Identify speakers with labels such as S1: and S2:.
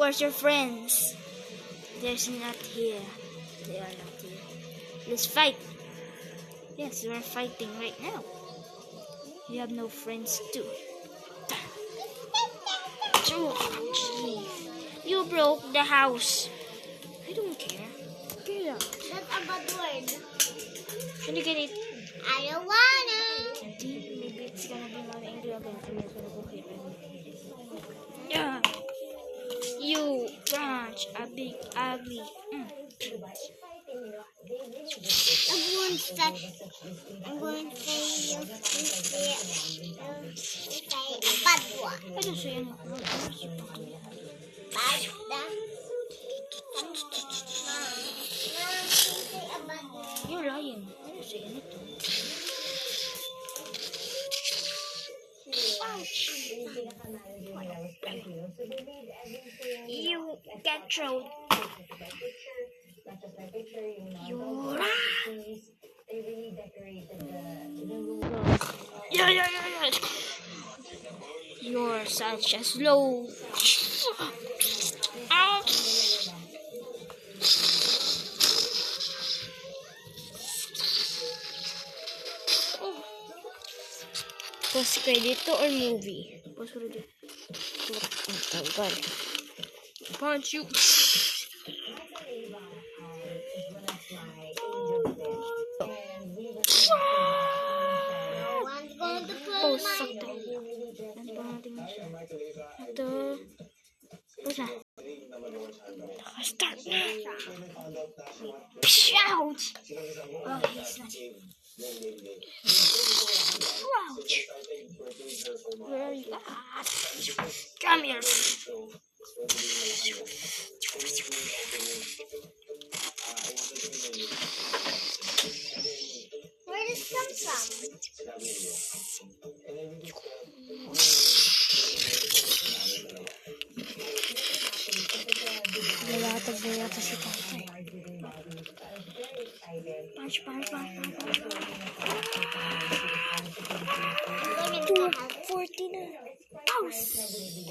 S1: Where's your friends? They're not here. They are not here. Let's fight. Yes, we're fighting right now. You have no friends too. You broke the house. I don't care. Get out.
S2: That's a bad word.
S1: Can you get it?
S2: I don't wanna.
S1: Maybe it's gonna be my angry again. I'm just gonna go here. Yeah. You crunch a big ugly.
S2: I'm going to say you say a bad one.
S1: I don't say anything.
S2: Bad.
S1: You're lying. I don't say anything. You get thrown. Yeah. You're such a slow. Out. Post credit or movie? Post credit. Oh god. Punch you. Oh, sakto. Ito. Pusa. Start na. Ouch! Oh, he's not. Ouch! Where are you? Ah. Come here.
S2: Where did it come from?
S1: Lalata si tatay. Punch. 2:40 na. House!